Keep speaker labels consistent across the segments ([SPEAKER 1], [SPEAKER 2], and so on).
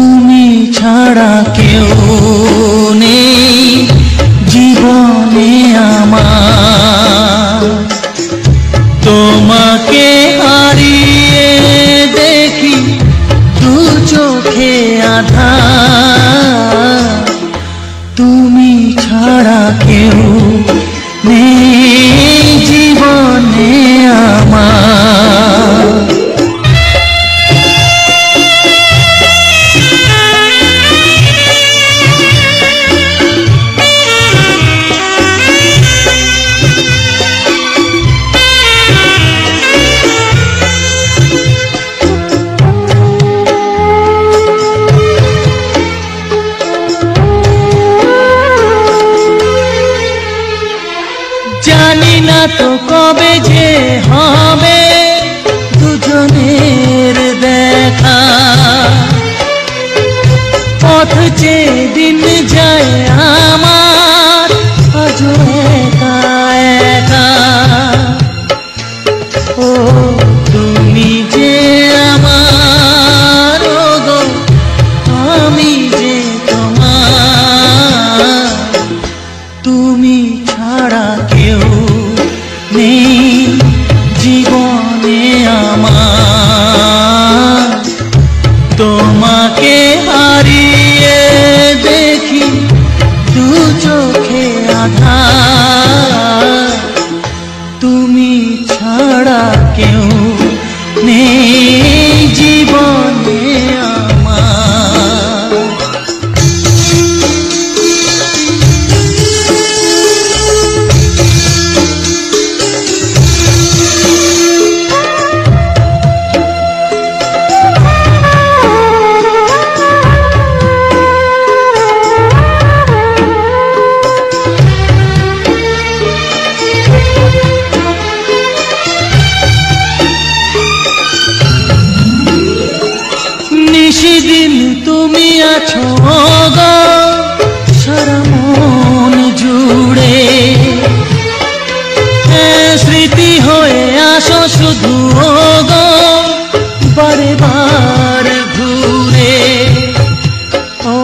[SPEAKER 1] তুমি ছাড়া কেউ নেই জীবনে আমার। তোমাকে হারিয়ে দেখি দু চোখে আঁধার। তুমি ছাড়া কেউ নেই জীবনে আমার। জানি না তো কবে যে হবে দুজনের দেখা, পথ চেয়ে দিন যায় আমার আজও একা একা। ও তুমি যে আমার, গো আমি যে তোমার। তুমি ছাড়া কেউ নেই জীবনে আমার। তোমাকে হারিয়ে দেখি দু চোখে আঁধার। তুমি ছাড়া কেউ নেই জীবনে আমার। নিশিদিন তুমি আছো গো সারা মন জুড়ে। স্মৃতি হয়ে আসো শুধু গো বারে বার ঘুরে। ও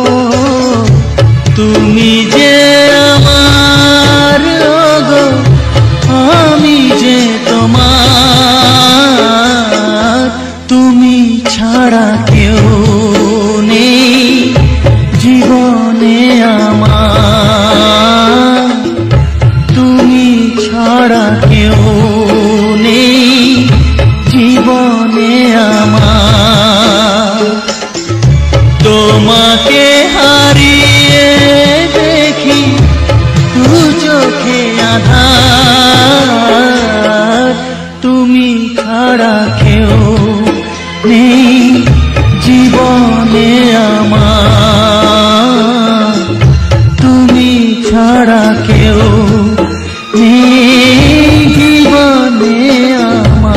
[SPEAKER 1] তুমি যে আমার, গো আমি যে তোমার। তুমি ছাড়া কেউ নেই জীবনে আমার। তুমি ছাড়া কেউ নেই জীবনে আমার। তোমাকে হারিয়ে দেখি দু চোখে আঁধার। তুমি ছাড়া কেউ নেই জীবনে আমার। তুমি ছাড়া কেউ নেই জীবনে আমার।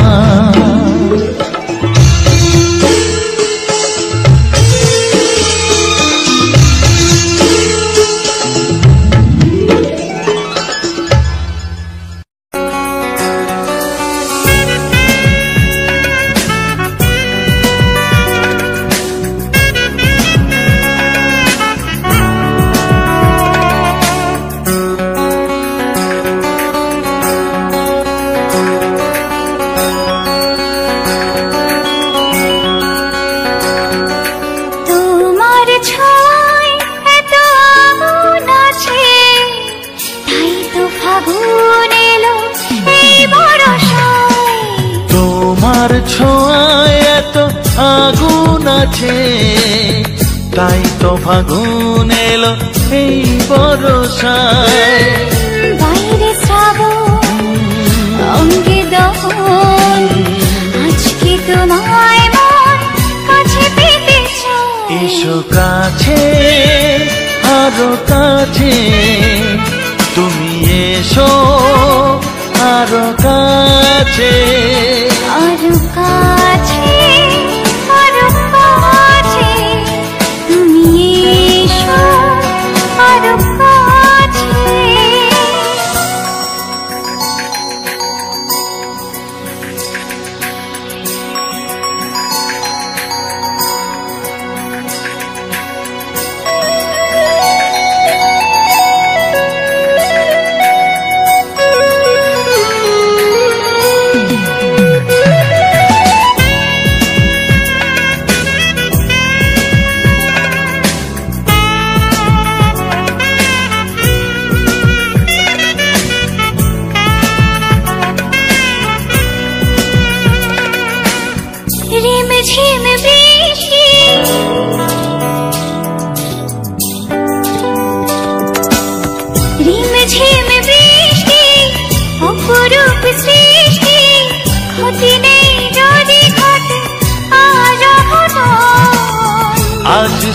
[SPEAKER 1] তোমার ছোঁয়ায় এত আগুন আছে, তাই তো ফাগুন এলো এই বরষায়।
[SPEAKER 2] বাইরে শ্রাবণ অঙ্গে দহন, আজকে তোমায় মন কাছে পেতে চায়।
[SPEAKER 1] এসো কাছে আরো কাছে, তুমি এসো আরো কাছে।
[SPEAKER 2] আরো কাছে আরো কাছে, তুমি এসো আরো কাছে।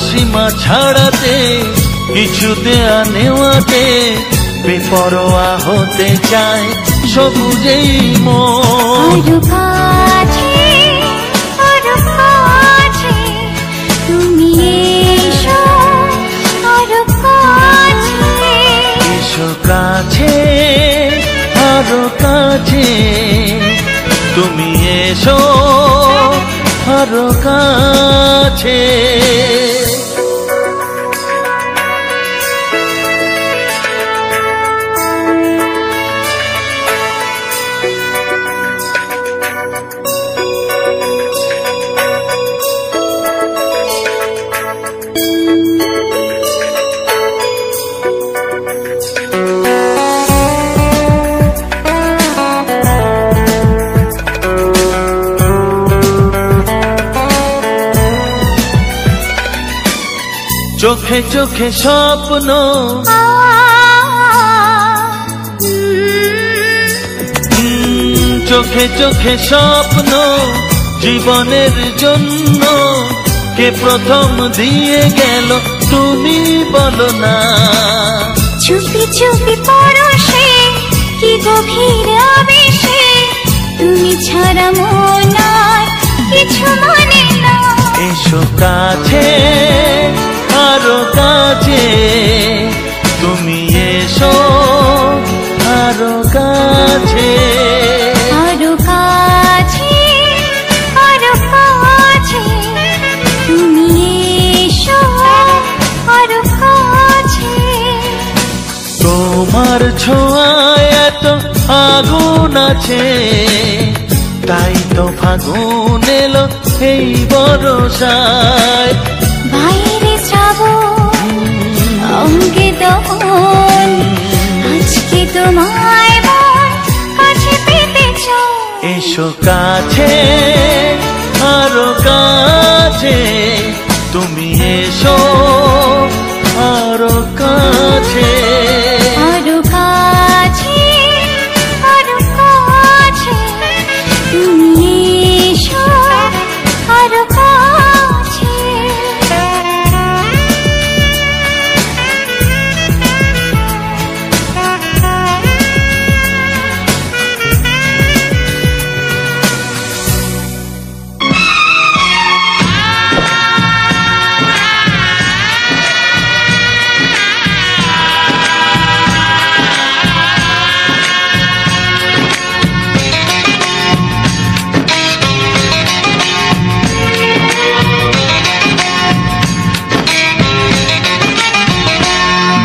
[SPEAKER 1] সীমা ছাড়াতে কিছু দেয়া নেওয়াতে বেপরোয়া হতে চায় সবুজেই মন।
[SPEAKER 2] আরো কাছে, আরো কাছে, তুমি এসো আরো কাছে।
[SPEAKER 1] এসো কাছে, আরো কাছে, তুমি এসো আরো কাছে। চোখে চোখে স্বপ্ন, চোখে চোখে স্বপ্ন জীবনের জন্য কে প্রথম দিয়ে গেল তুমি বলো না।
[SPEAKER 2] চুপি চুপি পরশে কি গভীর আবেশে, তুমি ছাড়া মন আর কিছু মানে না।
[SPEAKER 1] এসো কাছে, আরো কাছে, তুমি এসো আরো কাছে।
[SPEAKER 2] আরো কাছে, আরো কাছে, তুমি এসো আরো কাছে।
[SPEAKER 1] তোমার ছোঁয়ায় এত আগুন আছে, তাই তো ফাগুন এলো এই বরষায়।
[SPEAKER 2] বাইরে শ্রাবণ, অঙ্গে দহন, আজকে তোমায় মন কাছে পেতে চাই।
[SPEAKER 1] এসো কাছে, আরো কাছে, তুমি এসো আরো কাছে।
[SPEAKER 2] আরো কাছে, আরো কাছে, তুমি এসো আরো কাছে।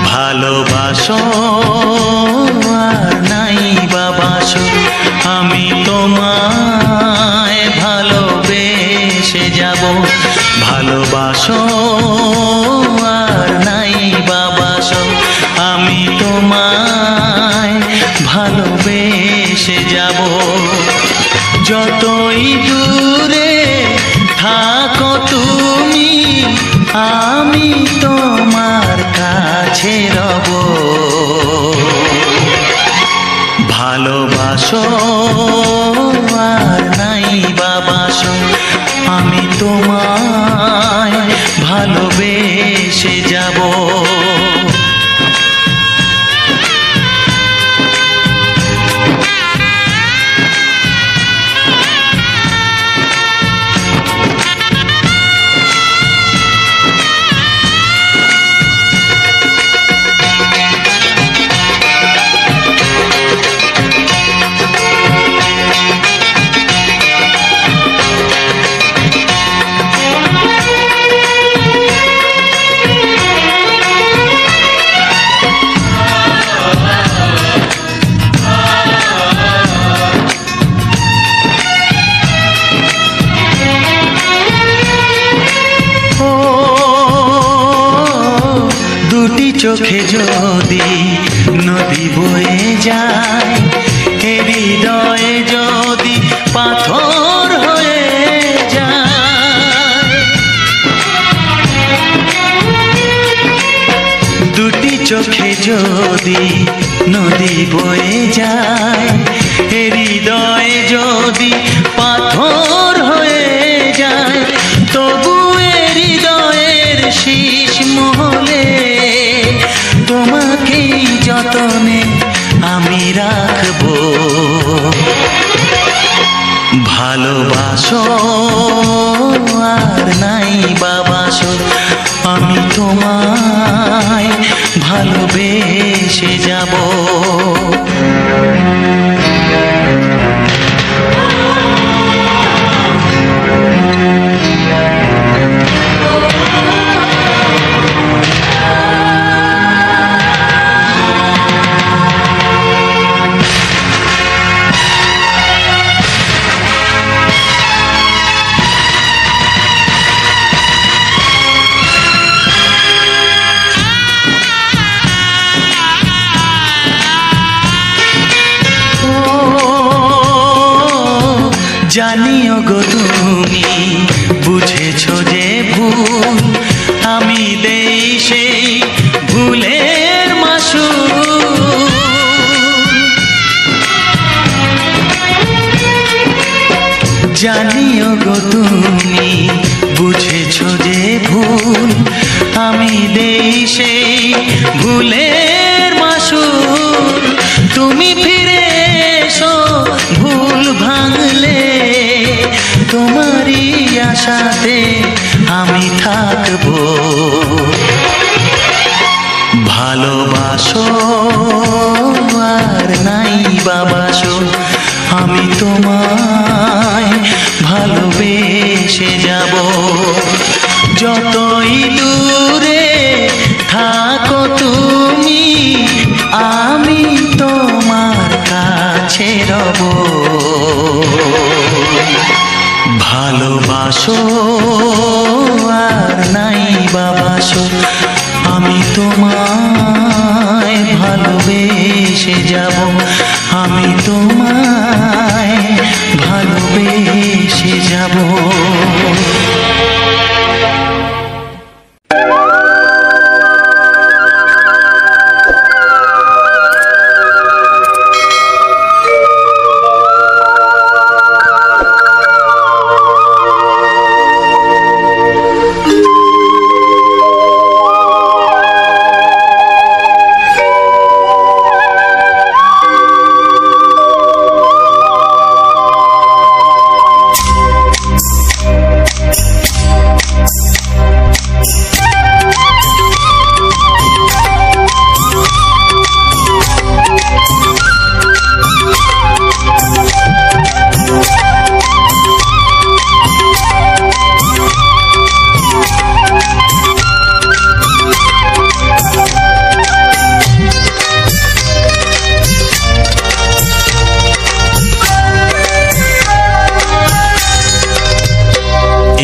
[SPEAKER 1] ভালোবাসো আর নাই বাবাসো, আমি তোমায় ভালোবেসে যাব। ভালোবাসো আর নাই বাবাসো, আমি তোমায় ভালোবেসে যাব। যতই দূরে থাকো তুমি, আমি তোমার কাছে রব। ভালোবাসো আর নাই বাবাসো, আমি তোমায় ভালোবেসে যাব। চোখে যদি নদী বয়ে যায়, হৃদয়ে যদি পাথর হয়ে যায়। দুটি চোখে যদি নদী বয়ে যায়, হৃদয়ে যদি পাথর হয়ে যায়, তবু হৃদয়ের যতনে আমি রাখবো। ভালোবাসো আর নাই বাবাসো, আমি তোমায় ভালোবেসে যাব। জানিও গো তুমি বুঝেছো যে ভুল, আমি দেই সেই ভুলের মাসুল। জানিও গো তুমি বুঝেছো যে ভুল, আমি দেই সেই ভুলের মাসুল। তুমি ফিরে এসো ভুল ভাঙলে, তোমারই আশাতে আমি থাকবো। ভালোবাসো আর নাই বাবাসো, আমি তোমায় ভালোবেসে যাব। যতই দূরে থাকো তুমি, আমি তোমার কাছে রব। ভালোবাসো আর নাই বাবাসো, আমি তোমায় ভালোবেসে যাব। আমি তোমায় ভালোবেসে যাব।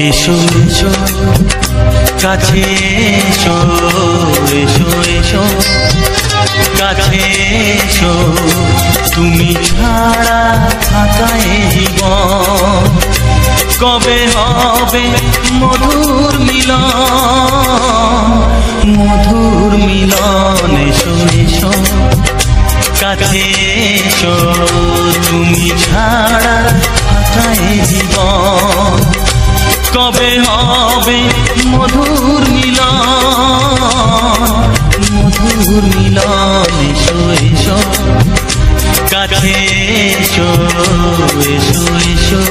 [SPEAKER 1] এসো এসো কাছে এসো, এসো এসো কাছে এসো, তুমি ছাড়া থাকা এই জীবন কবে হবে মধুর মিলন, মধুর মিলন। এসো এসো কাছে এসো, তুমি ছাড়া থাকা এই জীবন কবে হবে মধুর মিলন, মধুর মিলন। এসো এসো কাছে এসো, এসো এসো।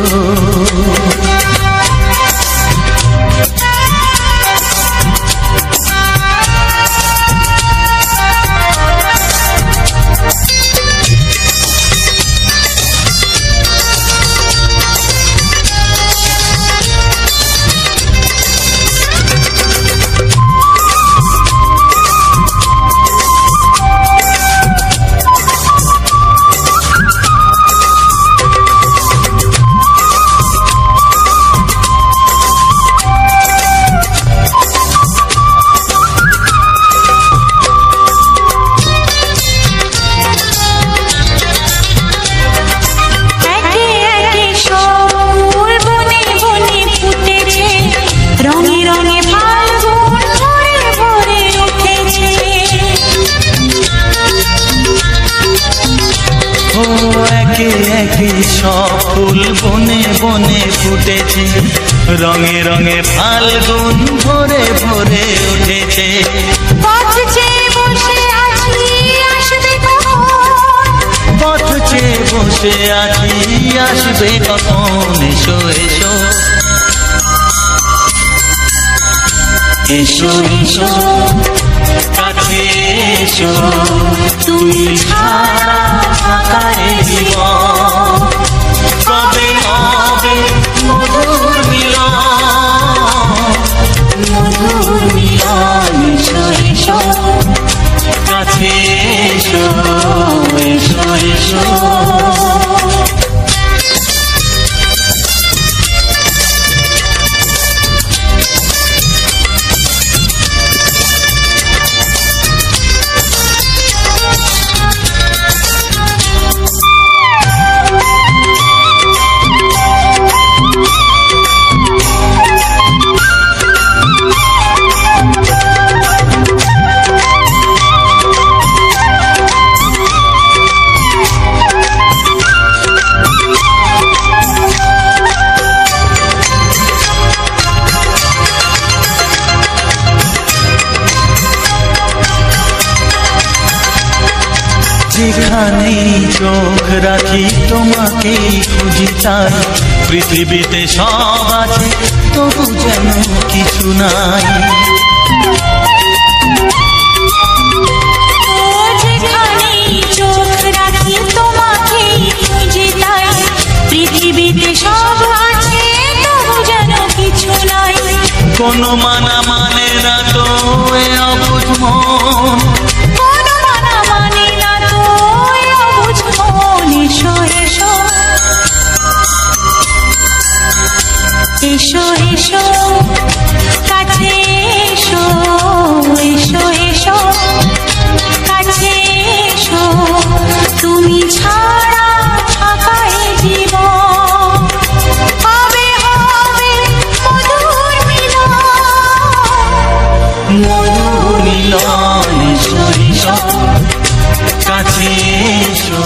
[SPEAKER 1] সব ফুল বনে বনে ফুটেছে, রঙে রঙে ফাল্গুন ভরে ভরে উঠেছে।
[SPEAKER 2] পথ চেয়ে বসে আছি, আসবে
[SPEAKER 1] বসে আছি আসবে কখন এসো এসো এসো এসো কাছে এসো তুমি ছাড়া ফাঁকা এ জীবন কবে হবে মধুর মিলন এসো এসো কাছে এসো এসো এসো যেখানেই চোখ রাখি তোমাকেই খুঁজি তাই পৃথিবীতে সব আছে তবু যেন কিছু নাই
[SPEAKER 2] যেখানেই চোখ রাখি তোমাকেই খুঁজি তাই পৃথিবীতে সব আছে তবু যেন কিছু নাই
[SPEAKER 1] কোনো মানা মানে না তো এ অবুঝ মন
[SPEAKER 2] এসো এসো কাছে এসো এসো এসো কাছে এসো তুমি ছাড়া ফাঁকা এ জীবন হবে হবে মধুর মিলন
[SPEAKER 1] এসো এসো কাছে এসো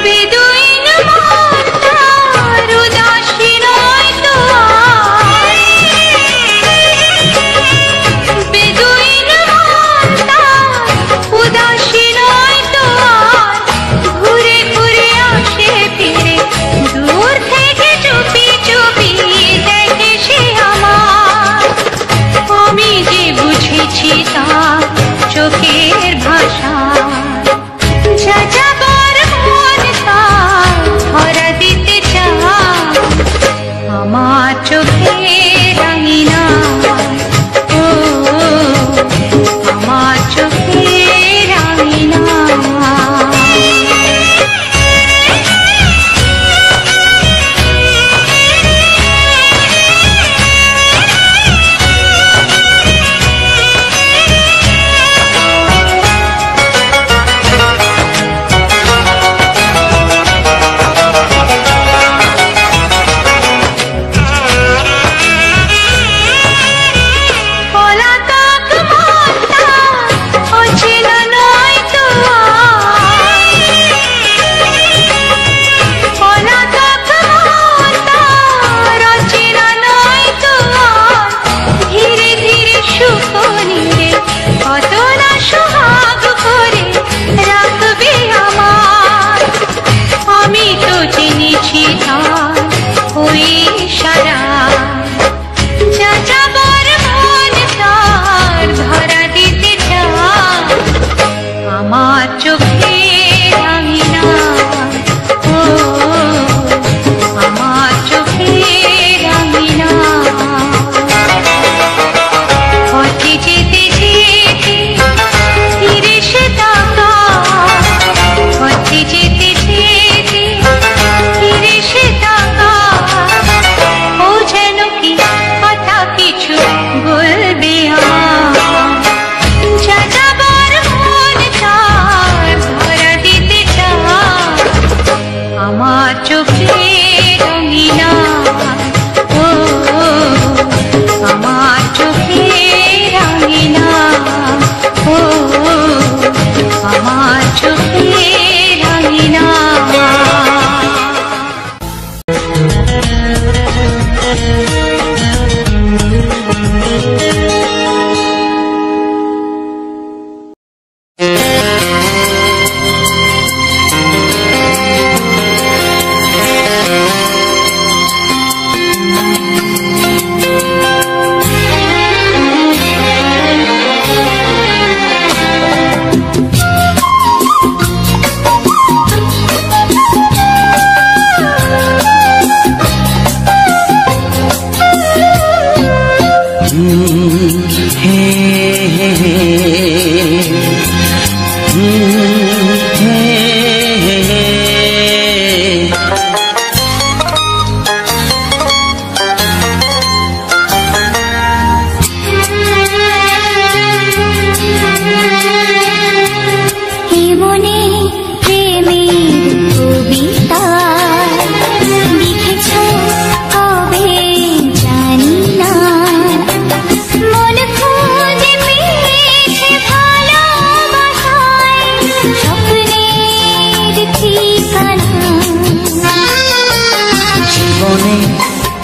[SPEAKER 2] বেদুইন মনটা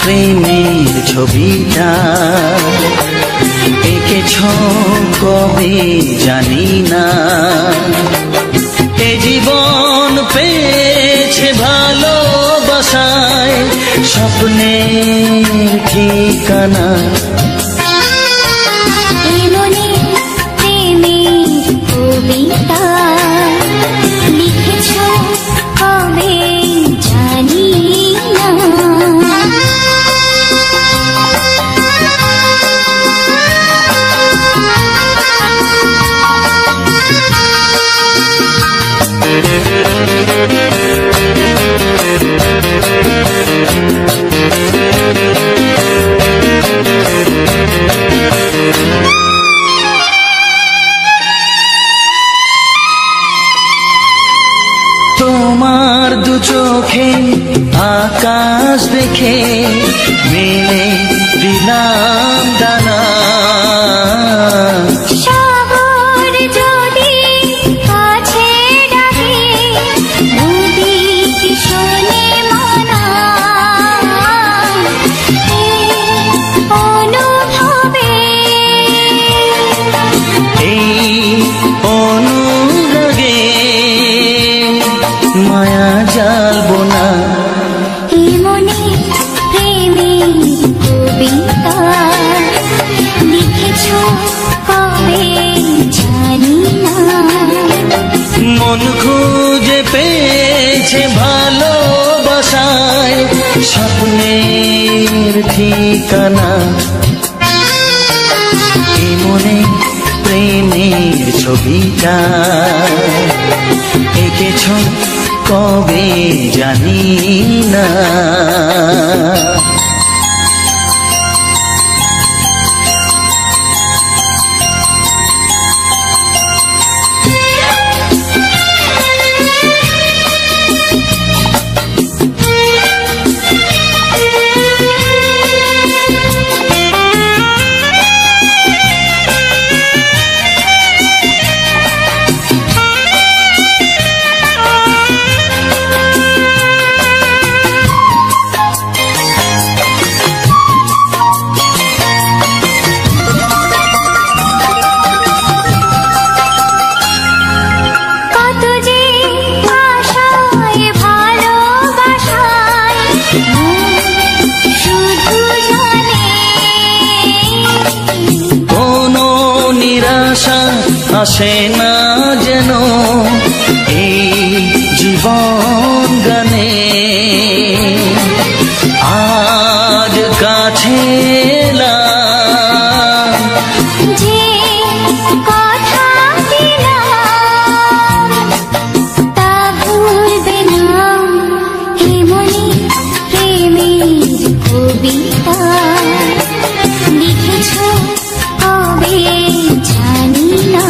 [SPEAKER 1] প্রেমের ছবিটা এঁকেছ কবে জানি না। এ জীবন পেয়েছে ভালোবাসায় স্বপ্নের ঠিকানা।
[SPEAKER 2] এমনি প্রেমের কবিতা লিখেছ কবে জানি না।
[SPEAKER 1] তোমার দু চোখে আকাশ দেখে মেলে দিলাম দানা।
[SPEAKER 2] সাগর যদি কাছে ডাকে নদী কি শোনে মানা। এই অনুভবে
[SPEAKER 1] এই অনুরাগে মায়া জ্বালবো না।
[SPEAKER 2] এমনি প্রেমের কবিতা লিখেছ কবে জানি না।
[SPEAKER 1] মন খুঁজে পেয়েছে ভালোবাসায় স্বপ্নের ঠিকানা। এ মনে প্রেমের ছবিটা এঁকেছ কবে জানি না।
[SPEAKER 2] কত যে আশায় ভালোবাসায় শুধু জানে
[SPEAKER 1] কোনো নিরাশা আসে না যেন এই জীবন গানে। আজ কাছে এলাম
[SPEAKER 2] যে কথা দিলাম তা ভুলবে না। এমনি প্রেমের কবিতা লিখেছ কবে জানি না।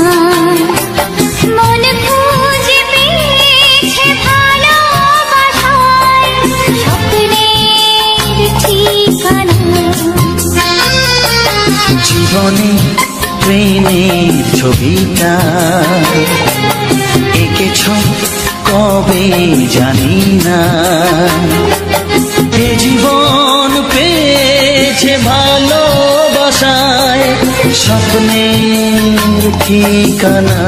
[SPEAKER 2] মন খুঁজে পেয়েছে ভালোবাসায় স্বপ্নের ঠিকানা।
[SPEAKER 1] জীবনে প্রেমের ছবিটা এঁকেছ কবে জানি না। এ জীবন পেয়েছে ভালোবাসায় স্বপ্নের ঠিকানা।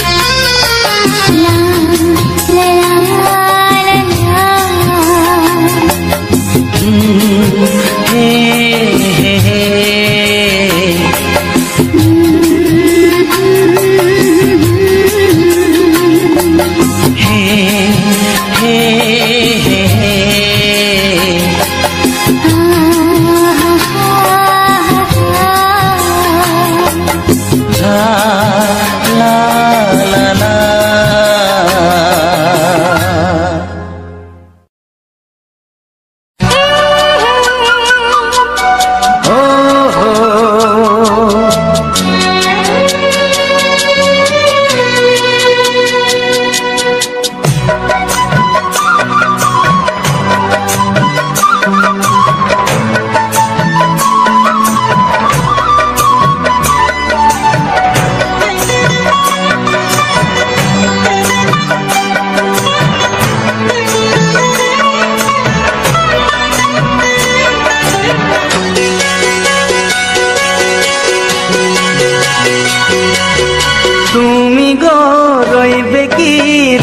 [SPEAKER 2] লা লা লা লা।
[SPEAKER 1] হে হে হে হে হে হে লা লা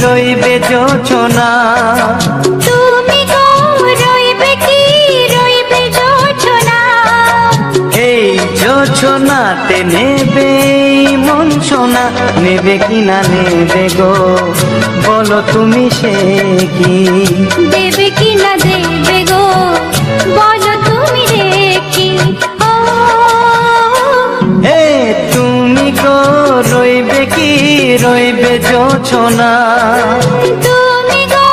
[SPEAKER 1] রইবে জোছনা,
[SPEAKER 2] তুমি গো রইবে কি রইবে জোছনা।
[SPEAKER 1] এই জোছনাতে নেবে মন সোনা, নেবে কি না নেবে গো বলো তুমি সে কি।
[SPEAKER 2] দেবে কি না দেবে গো বলো তুমি দেখি। ও
[SPEAKER 1] হে তুমি গো রইবে কি রইবে জোছনা,
[SPEAKER 2] তুমি গো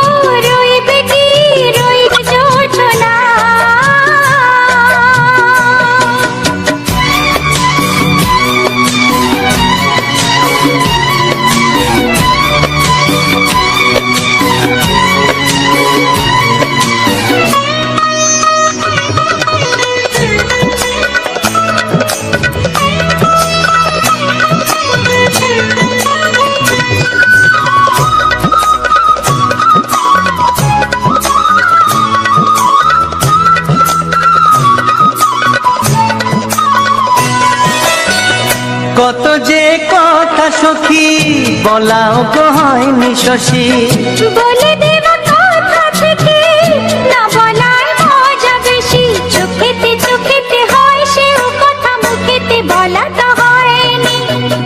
[SPEAKER 2] রইবে কি রইবে জোছনা।
[SPEAKER 1] কত যে কথা সখী বলাও গো হয়নি শশী,
[SPEAKER 2] বলে দেব কথা থেকে না বলার মজা বেশি। চোখেতে হয় সেও কথা, মুখেতে বলা তো হয়নি।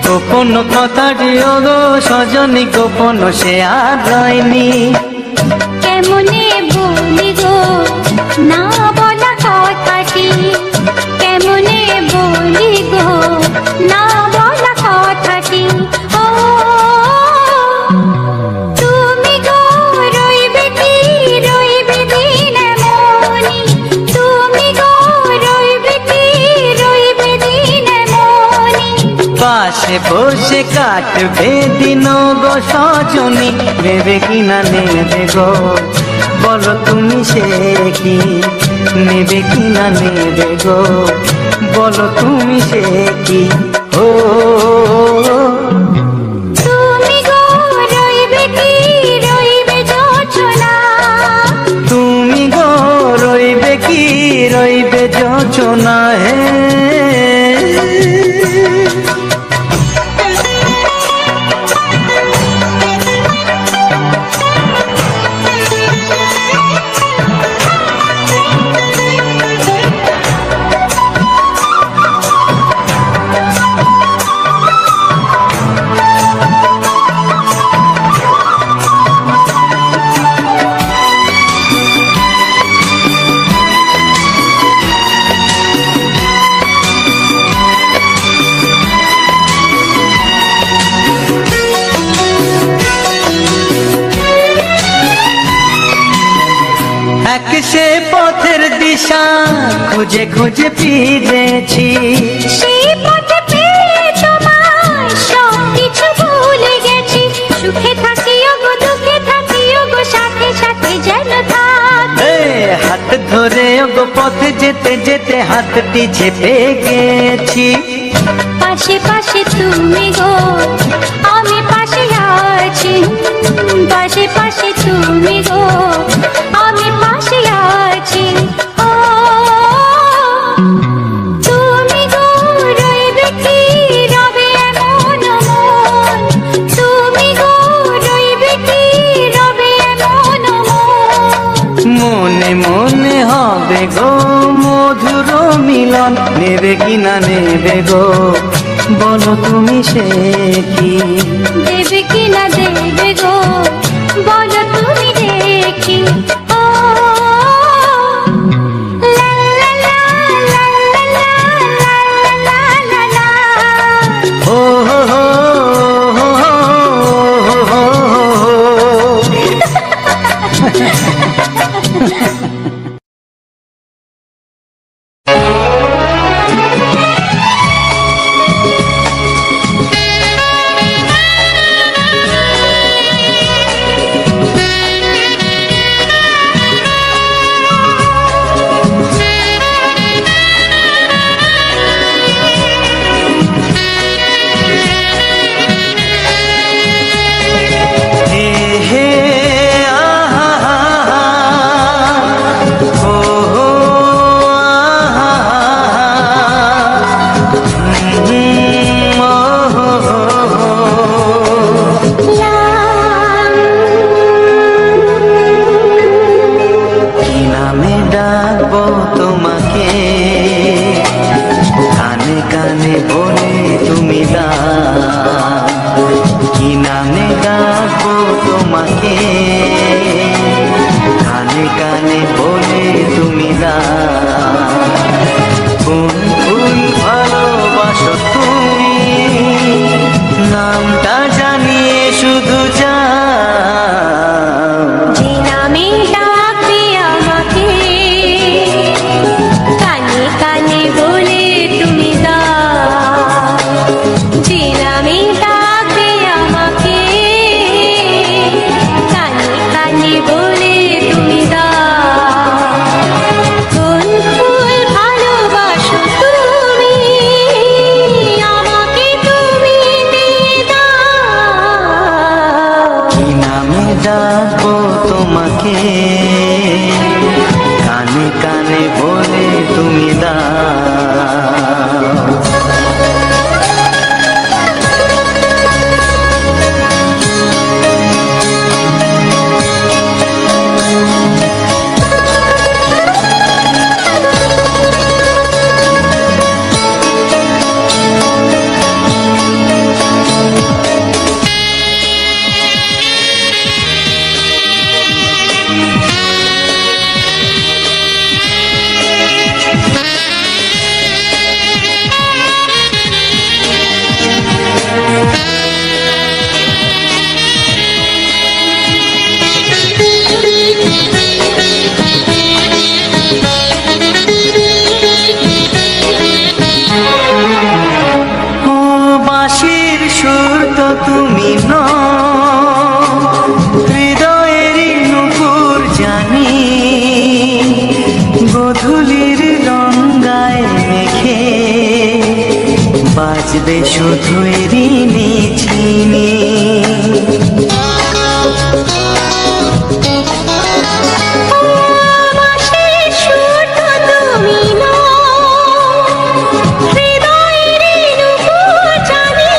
[SPEAKER 1] গোপন কথাটি ও গো সজনী গোপন সে আর রয়নি।
[SPEAKER 2] কেমনে বলি গো না বলা কথাটি, কেমনে বলি গো না বলা কথাটি। ও তুমি গো রইবে কি রইবে দিন এমনি, তুমি গো রইবে কি রইবে দিন এমনি।
[SPEAKER 1] পাশে বসে কাটবে দিন গো সজনী, নেবে কি না নেবে গো বলো তুমি সে কি। নেবে কি না নেবে গো বলো তুমি সে কি। ও
[SPEAKER 2] তুমি গো রইবে কি রইবে জোছনা,
[SPEAKER 1] তুমি গো রইবে কি রইবে জোছনা। হে এক সে পথের দিশা খুঁজে খুঁজে ফিরেছি,
[SPEAKER 2] সেই পথে পেয়ে তোমায় সব কিছু ভুলে গেছি। সুখে থাকিও গো দুঃখে থাকিও গো সাথে সাথে যেন থাক।
[SPEAKER 1] এ হাত ধরে গো পথে যেতে যেতে হাতটি চেপে গেছি।
[SPEAKER 2] পাশে পাশে তুমি গো আমি পাশে আছি, পাশে পাশে তুমি গো আমি পাশে আছি। ও তুমি গো রইবে কি রবে এমন মন, তুমি গো রইবে কি রবে এমন মন।
[SPEAKER 1] মনে মনে হবে গো মধুর মিলন, নেবে কি না নেবে গো বলো তুমি সে কি।
[SPEAKER 2] দেবে কি না দেবে গো বলো তুমি দেখি। ও লা লা লা লা লা লা লা লা লা।
[SPEAKER 1] ও হো হো হো হো হো হো। ডাকবো তোমাকে, কানে কানে বলে তুমি দাও, কি নামে ডাকবো তোমাকে, কানে কানে বলে তুমি দাও। কোন ফুল ভালোবাসো তুমি, নামটা জানিয়ে শুধু যাও।
[SPEAKER 2] যে নামে ডাকবে আমাকে, কানে কানে বলে তুমি দাও। যে নামে ডাকবে আমাকে, কানে কানে বলে তুমি দাও। কোন ফুল ভালোবাসো তুমি, আমাকে তুমি দিয়ে দাও।
[SPEAKER 1] কি নামে ডাকবো তোমাকে, কানে কানে বলে তুমি দাও। বাঁশির সুর তো তুমি নও, হৃদয়েরই নুপুর জানি, গোধূলির রঙায় মেখে বাজবে শুধু এরই নিঝিনি।
[SPEAKER 2] বাঁশির সুর তো তুমি নও, হৃদয়ের নুপুর জানি,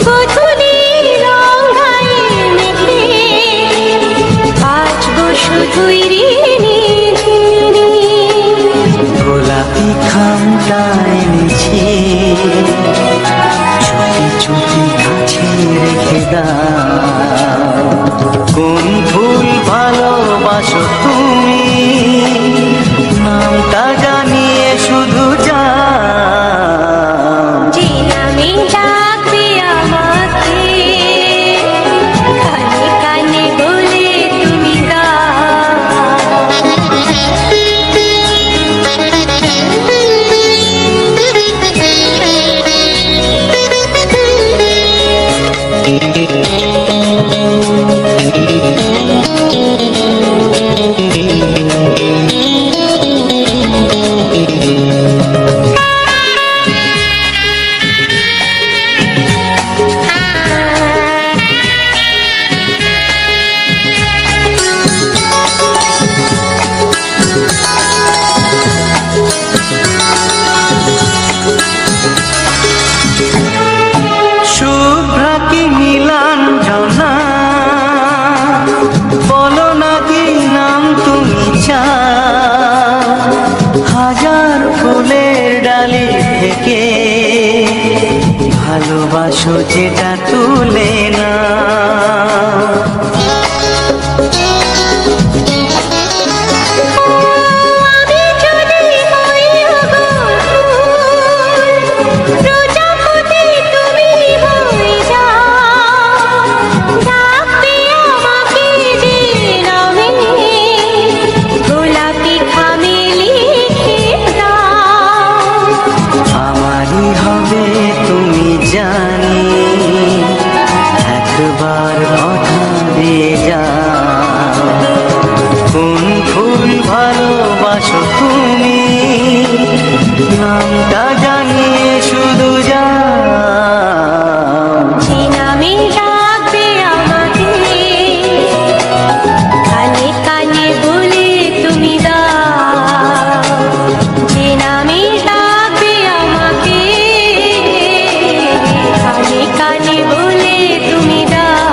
[SPEAKER 2] গোধূলির রঙায় মেখে বাজবো শুধুই নিঝিনি।
[SPEAKER 1] গোলাপি খামটা এনেছি, চুপি চুপি কাছে রেখে দাও। কোন ফুল ভালোবাসো তুমি, নামটা জানিয়ে শুধু যাও।
[SPEAKER 2] যে নামে ডাকবে আমাকে, কানে কানে বলে তুমি
[SPEAKER 1] শুভ্রা কি নীলাঞ্জনা, বলো না কি নাম তুমি চাও। হাজার ফুলের ডালি থেকে ভালোবাসো যেটা তুলে না।
[SPEAKER 2] আমি যদি হই প্রজাপতি, তুমি হয়ে যাও। ডাকবে আমাকে যে নামে, গোলাপি খামে লিখে দাও।
[SPEAKER 1] আমারই হবে তুমি জানি, একবার কথা দিয়ে যাও। কোন ফুল ভালোবাসো তুমি, নামটা জানিয়ে শুধু যাও।
[SPEAKER 2] যে নামে ডাকবে আমাকে, কানে কানে বলে তুমি দাও। যে নামে ডাকবে আমাকে, কানে কানে বলে তুমি দাও।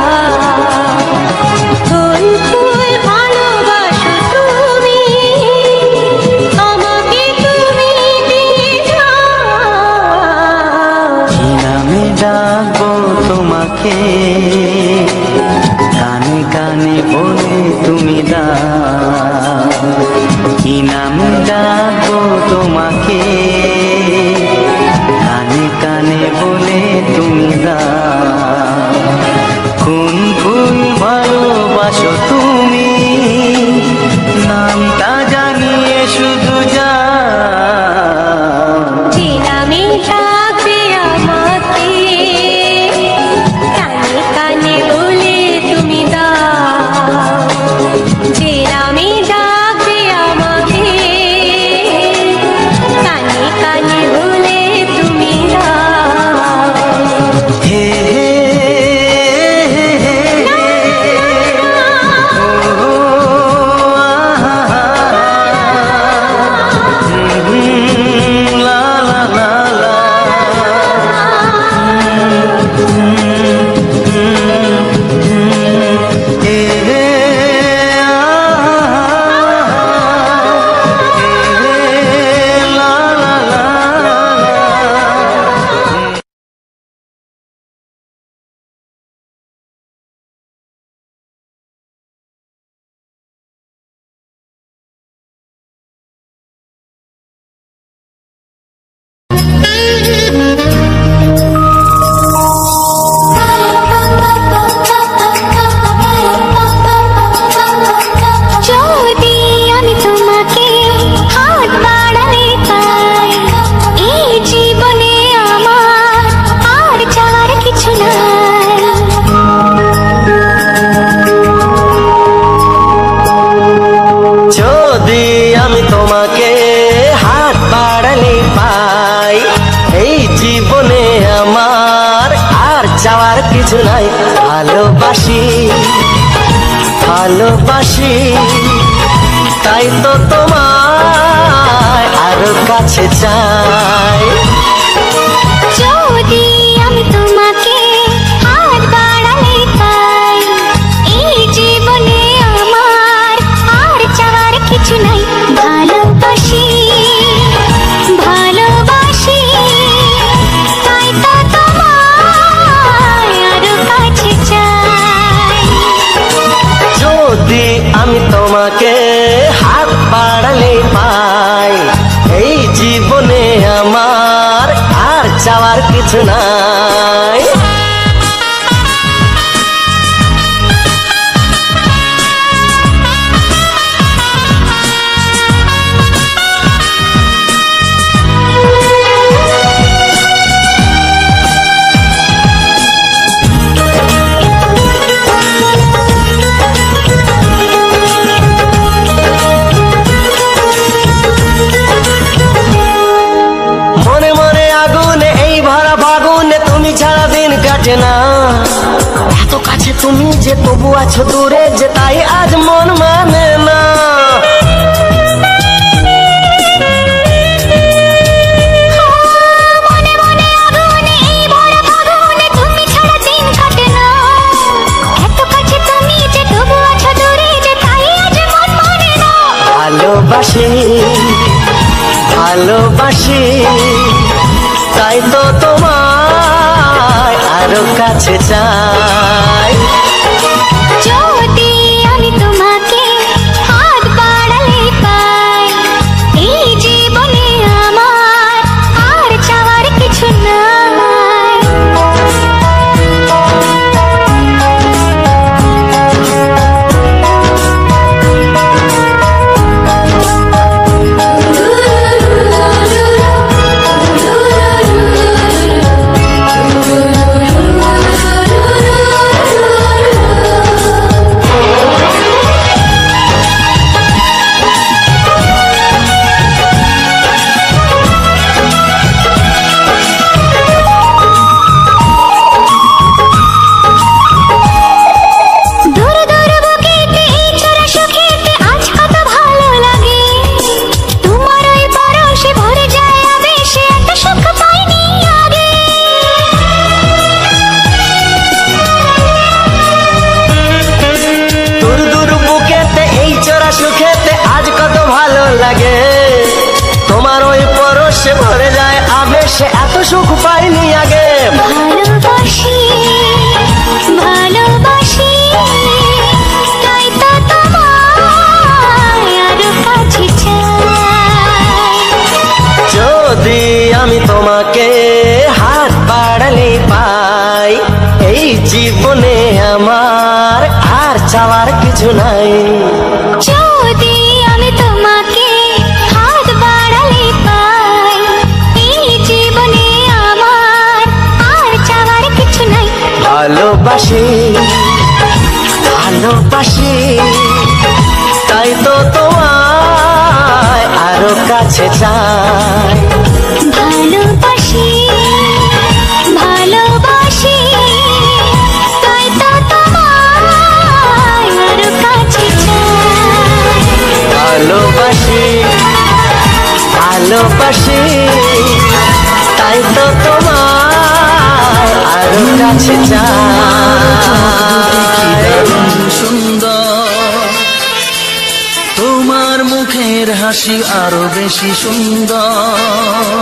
[SPEAKER 2] কোন ফুল ভালোবাসো তুমি,
[SPEAKER 1] কি নাম ডাকবো তোমাকে, কানে কানে বলে তুমি দাও কোন ফুল ভালোবাসো তুমি, নামটা জানিয়ে শুধু যাও।
[SPEAKER 2] যে নামে ডাকবে আমাকে, কানে কানে বলে তুমি দাও। যে নামে ডাকবে আমাকে, কানে কানে বলে তুমি দাও।
[SPEAKER 1] হে হে হে হে হে, ও আহা হা, লা লা লা লা, হে হে লা লা লা লা।
[SPEAKER 2] যদি আমি তোমাকে হাত বাড়ালে পাই, এই জীবনে আমার আর চাওয়ার কিছু নাই।
[SPEAKER 1] যদি আমি তোমাকে হাত বাড়ালে পাই, এই জীবনে আমার আর চাওয়ার কিছু নাই। ভালোবাসি ভালোবাসি, তাই তো তোমায় আরো কাছে চাই।
[SPEAKER 2] যদি আমি তোমাকে হাত বাড়ালে পাই, এই জীবনে আমার আর চাওয়ার কিছু নাই। ভালোবাসি ভালোবাসি, তাই তো তোমায় আরো কাছে চাই।
[SPEAKER 1] যদি আমি তোমাকে হাত বাড়ালে পাই, এই জীবনে আমার আর চাওয়ার কিছু নাই। মনে মনে আগুনে এই ভরা ফাগুনে তুমি ছাড়া দিন কাটে না। এত কাছে তুমি যে তবু আছো দূরে, যে তাই আজ মন মানে না।
[SPEAKER 2] মনে মনে আগুনে এই ভরা ফাগুনে তুমি ছাড়া দিন কাটে না। এত কাছে তুমি যে তবু আছো দূরে, যে তাই আজ মন মানে না।
[SPEAKER 1] ভালোবাসি ভালোবাসি, তাই তো তোমায় আরো কাছে চাই।
[SPEAKER 2] যদি আমি তোমাকে হাত বাড়ালে পাই, এই জীবনে আমার আর চাওয়ার কিছু নাই। দূর দূর বুকেতে এই ছোড়া সুখেতে আজ কত ভালো লাগে। তোমার ওই পরশে ভরে যায় আবেশে, এত সুখ পাইনি আগে।
[SPEAKER 1] দূর দূর বুকেতে এই চোরা সুখেতে আজ কত ভালো লাগে। তোমার ওই পরশে ভরে যায় আবেশে, এত সুখ পাইনি আগে।
[SPEAKER 2] ভালোবাসি ভালোবাসি, তাই তো তোমায় আরো কাছে চাই।
[SPEAKER 1] কিছু নাই।
[SPEAKER 2] যদি আমি তোমাকে হাত বাড়ালে পাই, এই জীবনে আমার আর চাওয়ার কিছু নাই।
[SPEAKER 1] ভালোবাসি ভালোবাসি তাই তো তোমায় আরো কাছে চাই।
[SPEAKER 2] ভালোবাসি ভালোবাসি তাই তো তোমায় আরো কাছে চাই।
[SPEAKER 1] ভালোবাসি ভালোবাসি তাই তো তোমায় আরো কাছে চাই।
[SPEAKER 3] সুন্দর তোমার মুখের হাসি আরো বেশি সুন্দর।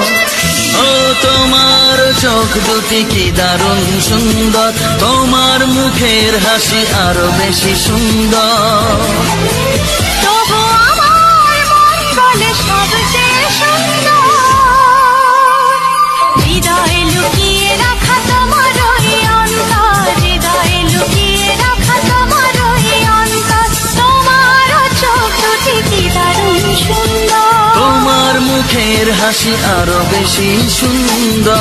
[SPEAKER 3] ও তোমার চোখ দুটি কি দারুণ সুন্দর, তোমার মুখের হাসি আরো বেশি সুন্দর।
[SPEAKER 2] তবু আমার মন বলে সবচেয়ে সুন্দর, হৃদয়ে লুকিয়ে রাখা তোমার ওই অন্তর, হৃদয়ে লুকিয়ে রাখা তোমার ওই অন্তর। তোমার চোখ দুটি কি দারুণ সুন্দর,
[SPEAKER 3] তোমার মুখের হাসি আরো বেশি সুন্দর।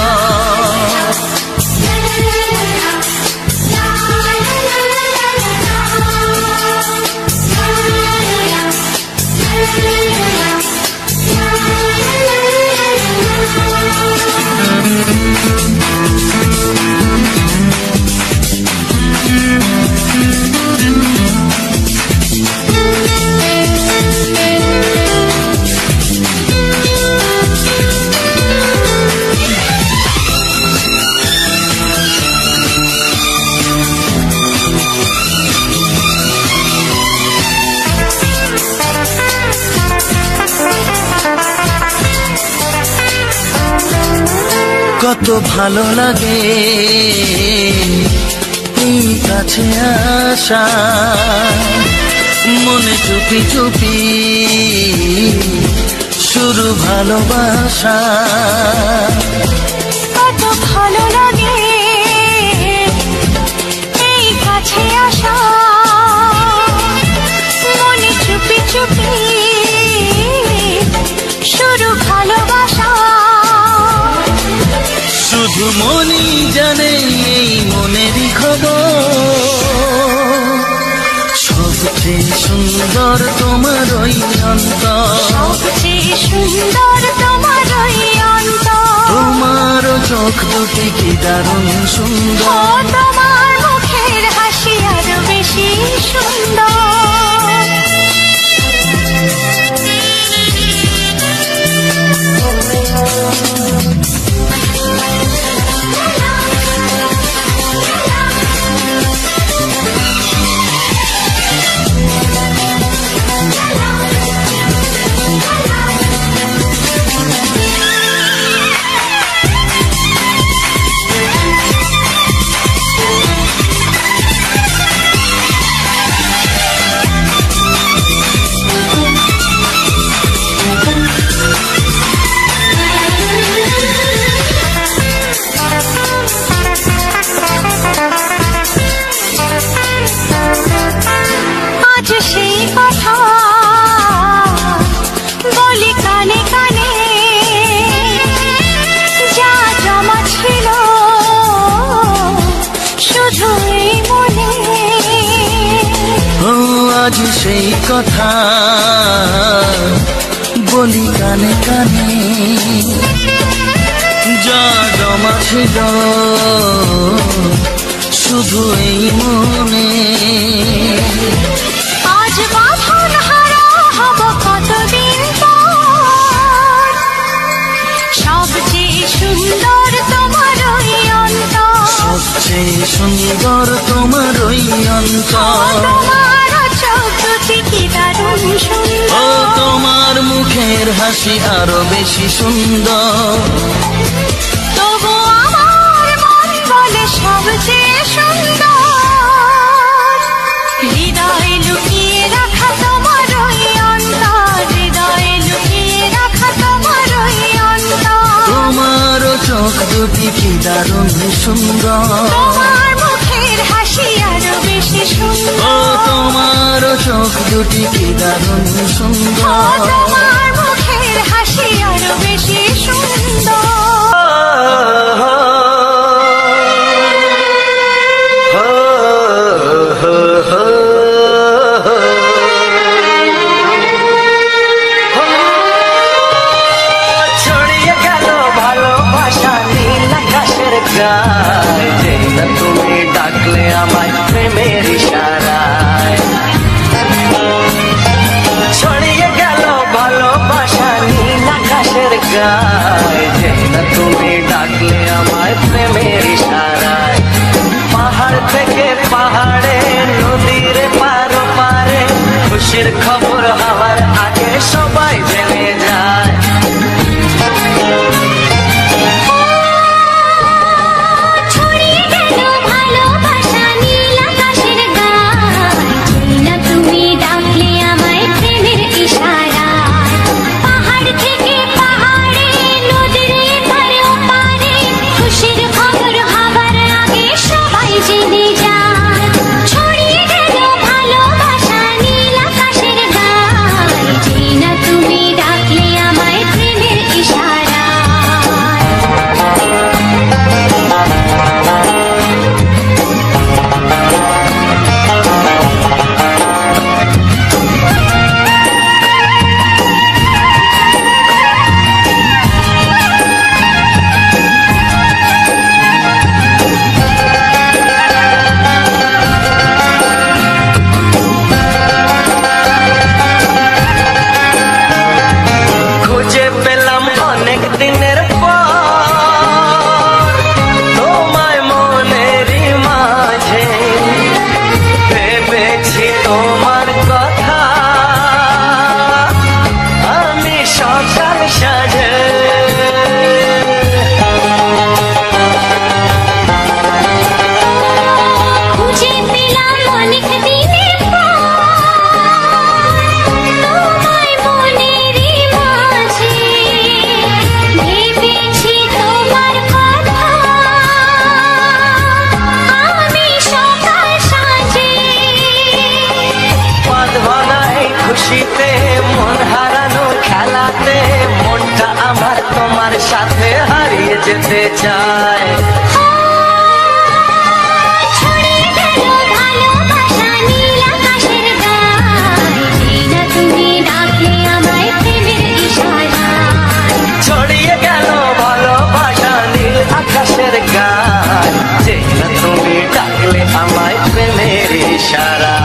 [SPEAKER 3] কত ভালো লাগে এই কাছে আসা, মনে চুপি চুপি শুরু ভালোবাসা।
[SPEAKER 2] কত ভালো লাগে এই কাছে আসা, মনে চুপি চুপি শুরু ভালোবাসা।
[SPEAKER 3] শুধু মনই জানে এই মনেরই খবর, সবচেয়ে সুন্দর তোমার ওই অন্তর,
[SPEAKER 2] সবচেয়ে সুন্দর তোমার ওই অন্তর।
[SPEAKER 3] তোমার চোখ দুটি কি দারুণ
[SPEAKER 2] ও
[SPEAKER 3] সুন্দর।
[SPEAKER 2] তোমার মুখের হাসি আরো বেশি সুন্দর। আজ সেই কথা বলি কানে কানে, যা জমা ছিল শুধু এই মনে।
[SPEAKER 3] ও আজ সেই কথা বলি কানে কানে, যা জমা ছিল শুধু এই মনে।
[SPEAKER 2] আজ বাঁধন হারা হব কতদিন পর, সবচেয়ে সুন্দর তোমার ওই অন্তর,
[SPEAKER 3] সবচেয়ে সুন্দর তোমার ওই অন্তর।
[SPEAKER 2] তোমার চোখ দুটি কি দারুণ
[SPEAKER 3] ও
[SPEAKER 2] সুন্দর।
[SPEAKER 3] তোমার মুখের হাসি আরো বেশি সুন্দর।
[SPEAKER 2] তবু আমার মন বলে সবচেয়ে সুন্দর, হৃদয়ে লুকিয়ে রাখা তোমার ওই অন্তর, হৃদয়ে লুকিয়ে রাখা তোমার ওই অন্তর।
[SPEAKER 3] তোমার চোখ দুটি কি দারুণ সুন্দর।
[SPEAKER 2] তোমার মুখের হাসি আরো বেশি সুন্দর।
[SPEAKER 3] ও তোমার তোমার চোখ দুটি কি দারুণ
[SPEAKER 2] ও
[SPEAKER 3] সুন্দর।
[SPEAKER 2] তোমার মুখের হাসি আরো বেশি সুন্দর।
[SPEAKER 1] ছড়িয়ে গেল ভালোবাসা নীল আকাশের গায়ে, যেই না তুমি ডাকলে আমায় প্রেমের ইশারায়। ছড়িয়ে গেল ভালোবাসা নীল আকাশের গায়ে, যেই না তুমি ডাকলে আমায় প্রেমের ইশারায়। পাহাড় থেকে পাহাড়ে নদীর পার পারে খুশির খবর হওয়ার আগে সবাই জেনে যায়।
[SPEAKER 2] ছড়িয়ে গেল ভালোবাসা নীল আকাশের গায়ে, যেই না তুমি ডাকলে আমায় প্রেমের ইশারায়। পাহাড় থেকে পাহাড়ে নদীর এপারে ওপারে খুশির খবর হবার আগে সবাই জেনে যায়। ছড়িয়ে গেল ভালোবাসা নীল আকাশের গায়ে, যেই না তুমি ডাকলে আমায় প্রেমের ইশারায়।
[SPEAKER 1] খুঁজে পেলাম অনেক দিনের পর তোমায় মনেরই মাঝে, ভেবেছি তোমার কথা আমি সকাল সাজে।
[SPEAKER 2] খুঁজে পেলাম অনেক দিনের পর তোমায় মনেরই মাঝে, ভেবেছি তোমার কথা আমি সকাল সাজে।
[SPEAKER 1] বাঁধবো না এই খুশিতে মন হারানো খেলাতে, মনটা আমার তোমার সাথে হারিয়ে যেতে চায়।
[SPEAKER 2] ছড়িয়ে গেল ভালোবাসা নীল আকাশের গায়ে, যেই না তুমি ডাকলে আমায় প্রেমের ইশারায়।
[SPEAKER 1] ছড়িয়ে গেল ভালোবাসা নীল আকাশের গায়, যেই না তুমি ডাকলে আমায় প্রেমের ইশারায়।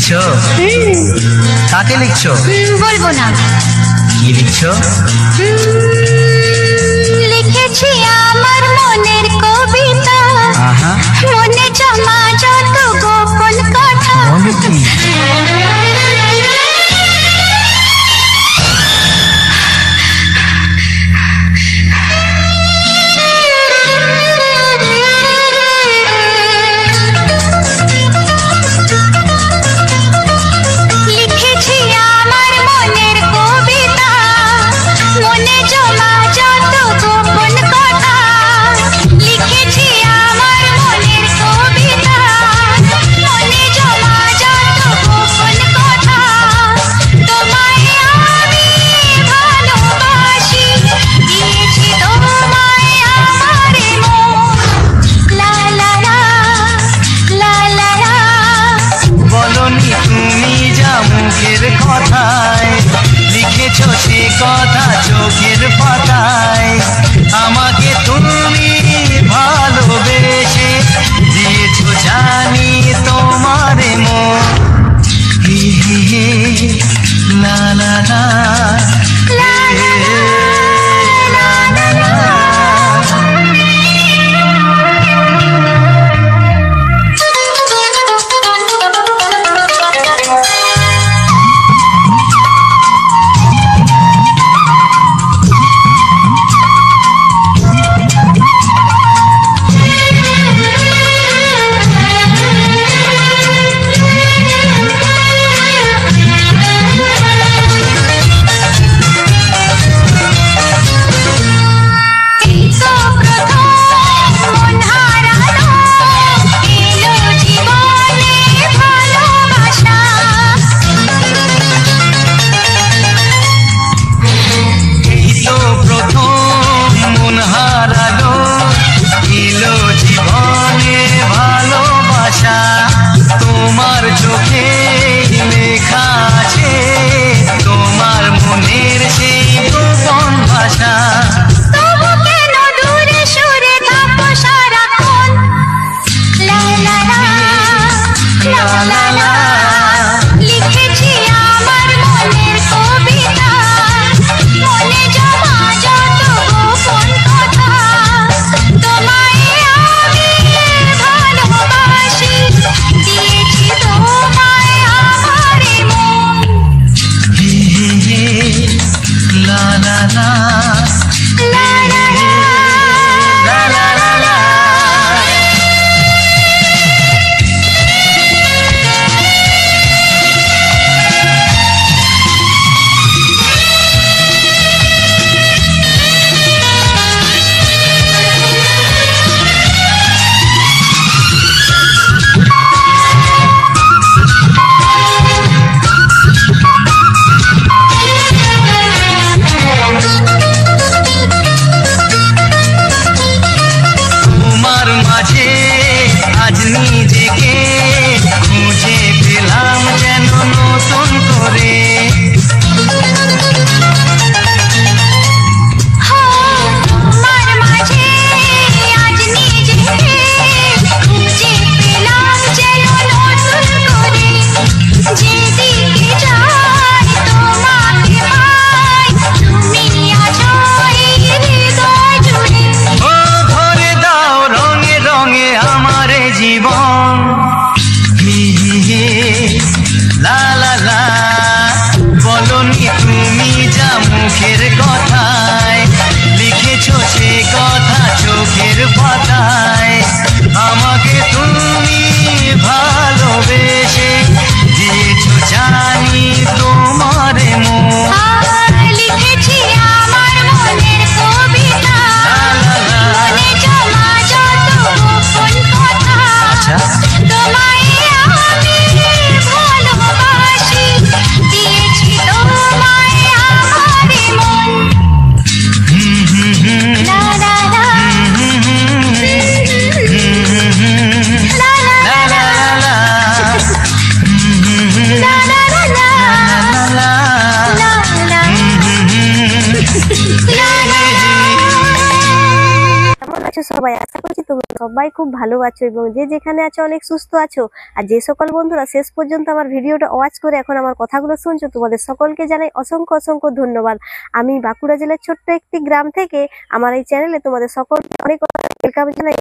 [SPEAKER 1] লিখছো? কাকে লিখছো?
[SPEAKER 2] বলবো না।
[SPEAKER 1] কি লিখছো?
[SPEAKER 2] লিখেছি আমার মনের কবিতা, মনে জমা যত গোপন কথা। লিখেছি আমার মনের কবিতা, মনে জমা যত গোপন কথা। লিখেছি আমার মনের কবিতা, মনে জমা যত গোপন কথা। তোমায় আমি ভালোবাসি, দিয়েছি তোমায় আমার মন। লা লা লা লা লা লা।
[SPEAKER 1] বলনি তুমি যা মুখের কথায়, লিখেছো সে কথা চোখের পাতায়। আমাকে তুমি ভালোবেসে দিয়েছো জানি তোমার মন। হি হি হি লা লা লা লা লা লা। তোমার চোখে লেখা আছে তোমার মনের সেই গোপন ভাষা।
[SPEAKER 2] তবু কেন দূরে সরে থাকো সারাক্ষণ? লা লা লা লা লা লা। লিখেছি আমার মনের কবিতা, মনে জমা যত গোপন কথা। তোমায় আমি ভালোবাসি, দিয়েছি তোমায় আমার মন।
[SPEAKER 1] হি হি হি লা লা লা
[SPEAKER 2] লা লা লা
[SPEAKER 1] লা লা লা লা। তোমার মাঝে আজ নিজেকে খুঁজে পেলাম যেন নতুন করে।
[SPEAKER 2] তোমার মাঝে আজ নিজেকে খুঁজে পেলাম যেন নতুন করে। যেদিকে যাই তোমাকে পাই, তুমি আছো এই হৃদয় জুড়ে।
[SPEAKER 1] ও ভরে দাও রঙে রঙে আমার জীবন।
[SPEAKER 4] সবাই খুব ভালো আছো এবং যে যেখানে আছো অনেক সুস্থ আছো। আর যে সকল বন্ধুরা শেষ পর্যন্ত আমার ভিডিওটা ওয়াচ করে এখন আমার কথাগুলো শুনছো, তোমাদের সকলকে জানাই অসংখ্য অসংখ্য ধন্যবাদ। আমি বাঁকুড়া জেলার ছোট্ট একটি গ্রাম থেকে আমার এই চ্যানেলে তোমাদের সকলকে অনেক ওয়েলকাম জানাই,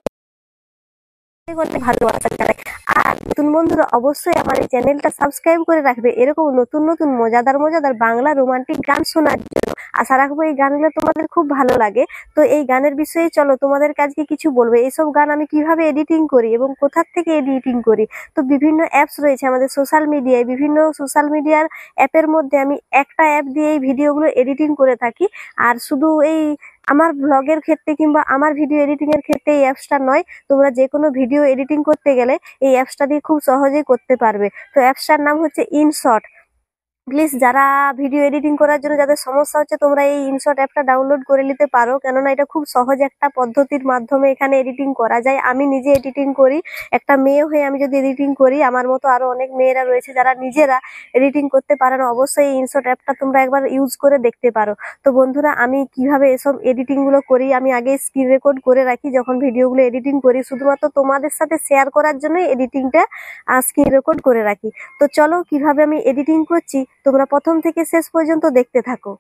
[SPEAKER 4] ভালোবাসা জানাই। আর নতুন বন্ধুরা অবশ্যই আমার এই চ্যানেলটা সাবস্ক্রাইব করে রাখবে এরকম নতুন নতুন মজাদার মজাদার বাংলা রোমান্টিক গান শোনার জন্য। আশা রাখবো এই গানগুলো তোমাদের খুব ভালো লাগে। তো এই গানের বিষয়ে চলো তোমাদের কাছে কিছু বলবো। এইসব গান আমি কিভাবে এডিটিং করি এবং কোথা থেকে এডিটিং করি। তো বিভিন্ন অ্যাপস রয়েছে আমাদের সোশ্যাল মিডিয়ায়, বিভিন্ন সোশ্যাল মিডিয়ার অ্যাপের মধ্যে আমি একটা অ্যাপ দিয়ে এই ভিডিওগুলো এডিটিং করে থাকি। আর শুধু এই আমার ব্লগের ক্ষেত্রে কিংবা আমার ভিডিও এডিটিং এর ক্ষেত্রে এই অ্যাপসটা নয়, তোমরা যে কোনো ভিডিও এডিটিং করতে গেলে এই অ্যাপসটা দিয়ে খুব সহজেই করতে পারবে। তো অ্যাপসটার নাম হচ্ছে ইনশট। প্লিজ যারা ভিডিও এডিটিং করার জন্য যাদের সমস্যা হচ্ছে তোমরা এই ইনশট অ্যাপটা ডাউনলোড করে নিতে পারো, কেননা এটা খুব সহজ একটা পদ্ধতির মাধ্যমে এখানে এডিটিং করা যায়। আমি নিজে এডিটিং করি, একটা মেয়ে হয়ে আমি যদি এডিটিং করি, আমার মতো আরো অনেক মেয়েরা রয়েছে যারা নিজেরা এডিটিং করতে পারে না, অবশ্যই এই ইনশট অ্যাপটা তোমরা একবার ইউজ করে দেখতে পারো। তো বন্ধুরা আমি কিভাবে এসব এডিটিং গুলো করি, আমি আগে স্ক্রিন রেকর্ড করে রাখি যখন ভিডিওগুলো এডিটিং করি, শুধুমাত্র তোমাদের সাথে শেয়ার করার জন্যই এডিটিংটা স্ক্রিন রেকর্ড করে রাখি। তো চলো কিভাবে আমি এডিটিং করছি তোমরা প্রথম থেকে শেষ পর্যন্ত দেখতে থাকো।